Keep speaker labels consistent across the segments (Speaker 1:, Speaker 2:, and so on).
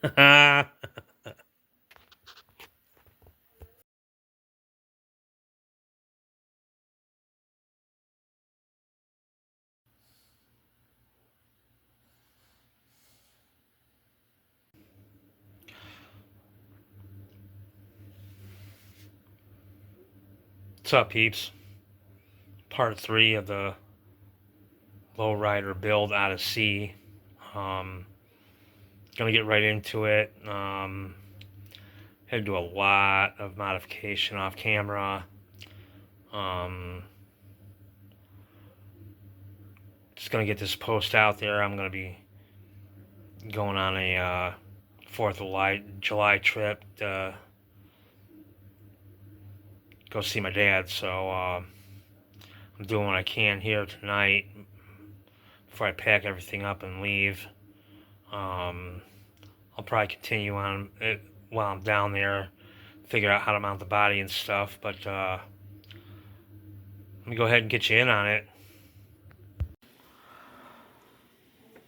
Speaker 1: What's up, peeps? Part 3 of the Lowrider build out of sea. Gonna get right into it. Had to do a lot of modification off camera. Just gonna get this post out there. I'm gonna be going on a 4th of July trip to go see my dad. So I'm doing what I can here tonight before I pack everything up and leave. I'll probably continue on it while I'm down there, figure out how to mount the body and stuff, but let me go ahead and get you in on it.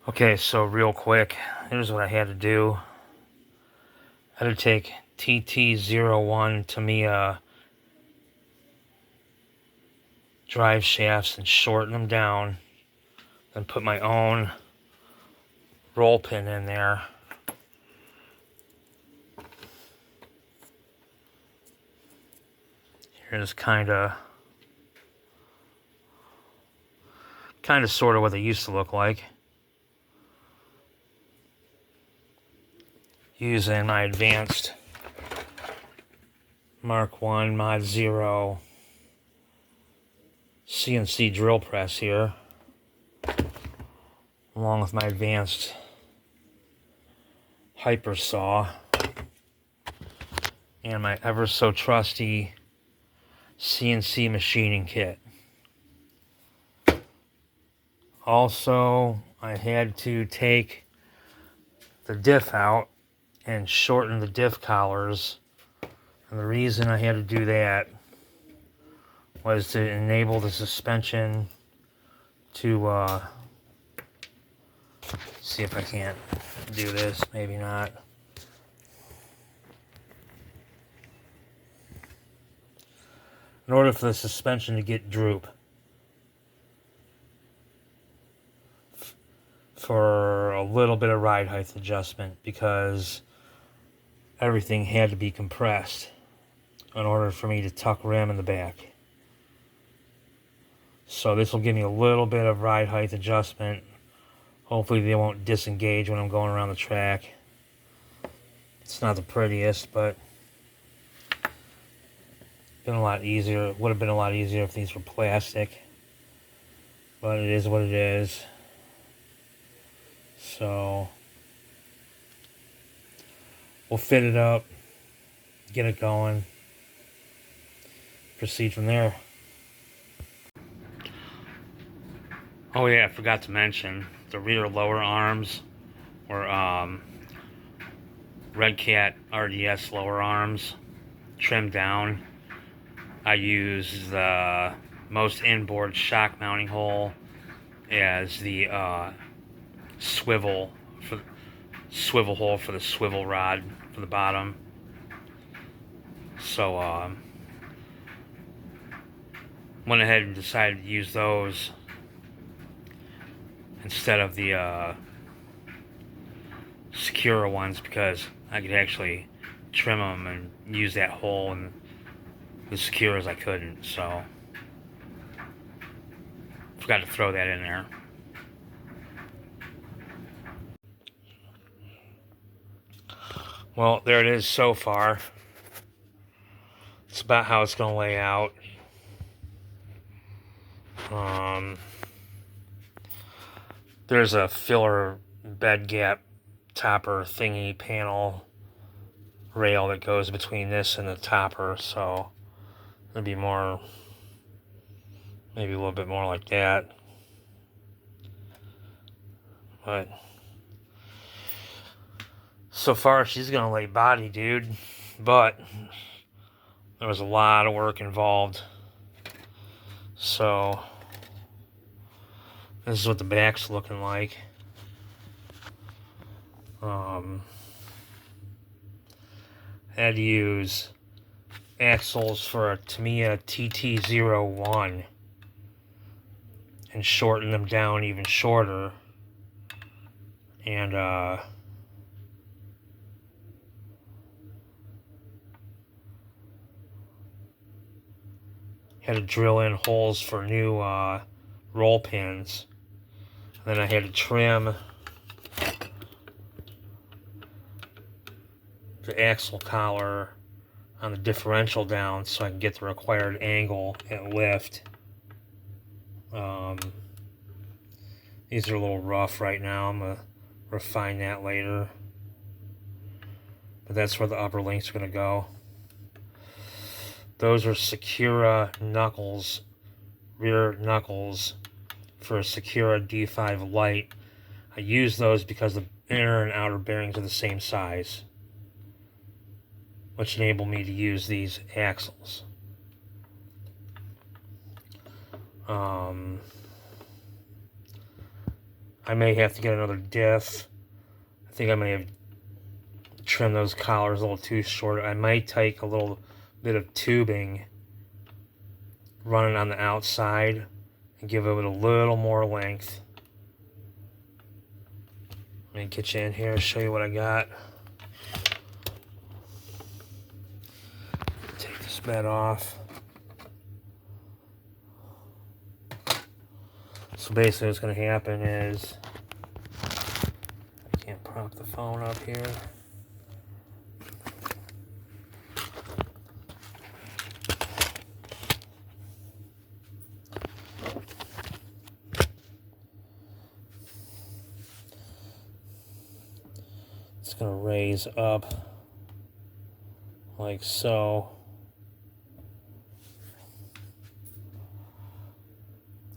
Speaker 1: Okay, so real quick, here's what I had to do. I had to take TT01 Tamiya drive shafts and shorten them down, then put my own roll pin in there. Here's kind of sort of what they used to look like. Using my advanced Mark 1 Mod 0 CNC drill press here, along with my advanced hyper saw and my ever so trusty CNC machining kit. Also, I had to take the diff out and shorten the diff collars, and the reason I had to do that was to enable the suspension to see if I can't do this, maybe not. In order for the suspension to get droop for a little bit of ride height adjustment, because everything had to be compressed in order for me to tuck rim in the back. So this will give me a little bit of ride height adjustment. Hopefully they won't disengage when I'm going around the track. It's not the prettiest, but been a lot easier. It would have been a lot easier if these were plastic, but it is what it is. So we'll fit it up, get it going, proceed from there. Oh yeah, I forgot to mention the rear lower arms were Red Cat RDS lower arms, trimmed down. I use the most inboard shock mounting hole as the swivel hole for the swivel rod for the bottom. So went ahead and decided to use those instead of the Secura ones, because I could actually trim them and use that hole, and the Securas I couldn't, so forgot to throw that in there. Well, there it is so far. It's about how it's going to lay out. There's a filler bed gap topper thingy panel rail that goes between this and the topper, so it'll be more, maybe a little bit more like that. But so far she's gonna lay body, dude, but there was a lot of work involved. So this is what the back's looking like. I had to use axles for a Tamiya TT01 and shorten them down even shorter. And had to drill in holes for new roll pins. And then I had to trim the axle collar on the differential down so I can get the required angle and lift. These are a little rough right now. I'm going to refine that later. But that's where the upper links are going to go. Those are Sakura knuckles, rear knuckles for a Sakura D5 Lite. I use those because the inner and outer bearings are the same size, which enable me to use these axles. I may have to get another diff. I think I may have trimmed those collars a little too short. I might take a little bit of tubing, run it on the outside, and give it a little more length. Let me get you in here and show you what I got. Take this bed off. So basically what's going to happen is, I can't prop the phone up here. It's going to raise up like so.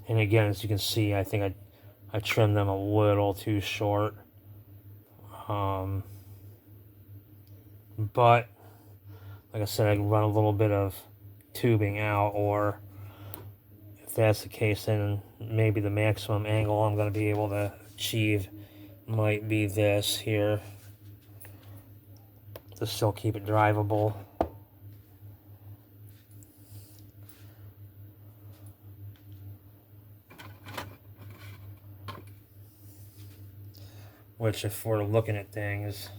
Speaker 1: And again, as you can see, I think I trimmed them a little too short. But, like I said, I can run a little bit of tubing out, or if that's the case, then maybe the maximum angle I'm going to be able to achieve might be this here, to still keep it drivable. Which, if we're looking at things,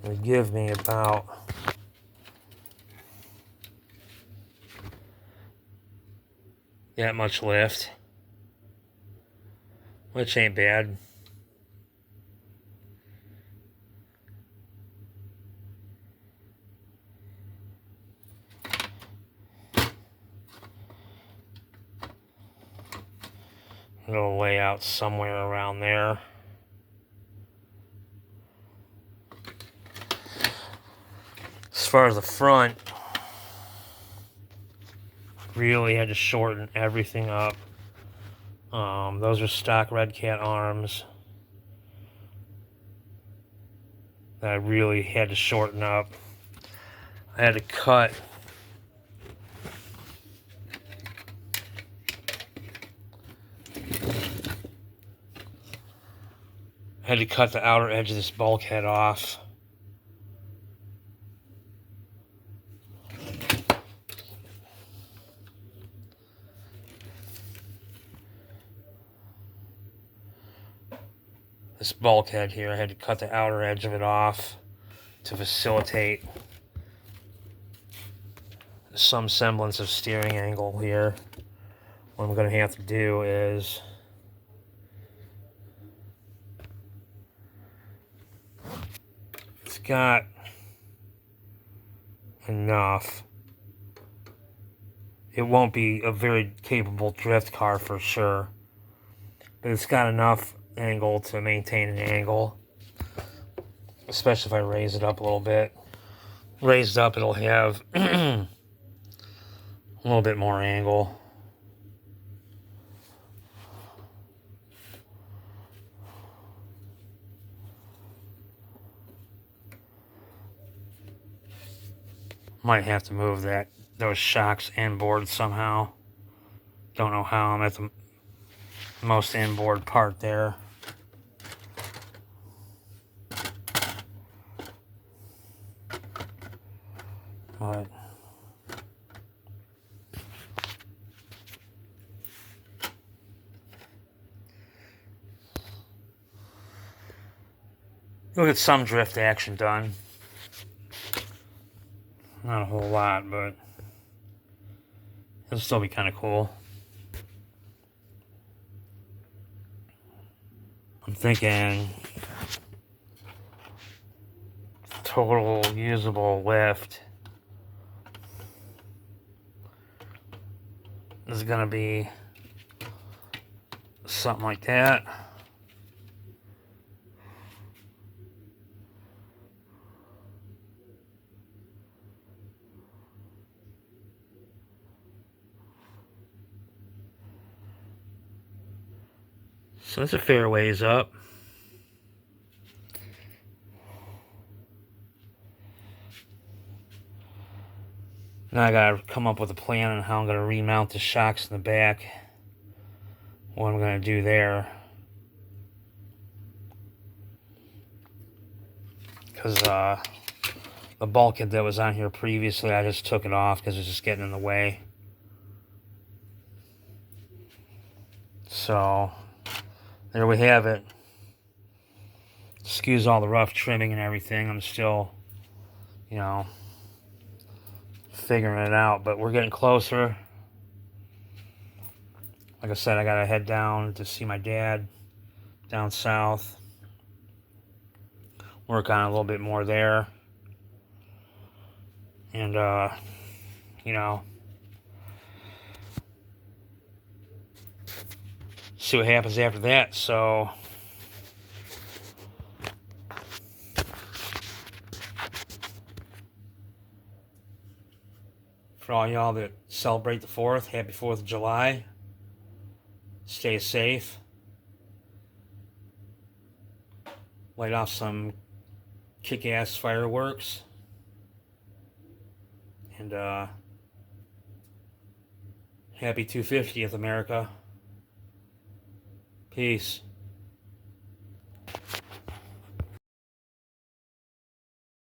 Speaker 1: would give me about that much lift, which ain't bad. It'll lay out somewhere around there. As far as the front, really had to shorten everything up. Those are stock Red Cat arms that I really had to shorten up. I had to cut the outer edge of this bulkhead off. This bulkhead here, I had to cut the outer edge of it off to facilitate some semblance of steering angle here. What I'm going to have to do is it's got enough. It won't be a very capable drift car for sure, but it's got enough angle to maintain an angle, especially if I raise it up a little bit. Raised up, it'll have a little bit more angle. Might have to move those shocks inboard somehow. Don't know how. I'm at the most inboard part there. But you'll get some drift action done. Not a whole lot, but it'll still be kind of cool. I'm thinking total usable lift is going to be something like that. So it's a fair ways up. Now I gotta come up with a plan on how I'm gonna remount the shocks in the back. What I'm gonna do there. Because the bulkhead that was on here previously, I just took it off because it was just getting in the way. So there we have it. Excuse all the rough trimming and everything. I'm still, you know, figuring it out, but we're getting closer. Like I said, I gotta head down to see my dad down south. Work on a little bit more there. And, you know, see what happens after that. So for all y'all that celebrate the 4th, happy 4th of July. Stay safe. Light off some kick-ass fireworks. And happy 250th, America. Peace.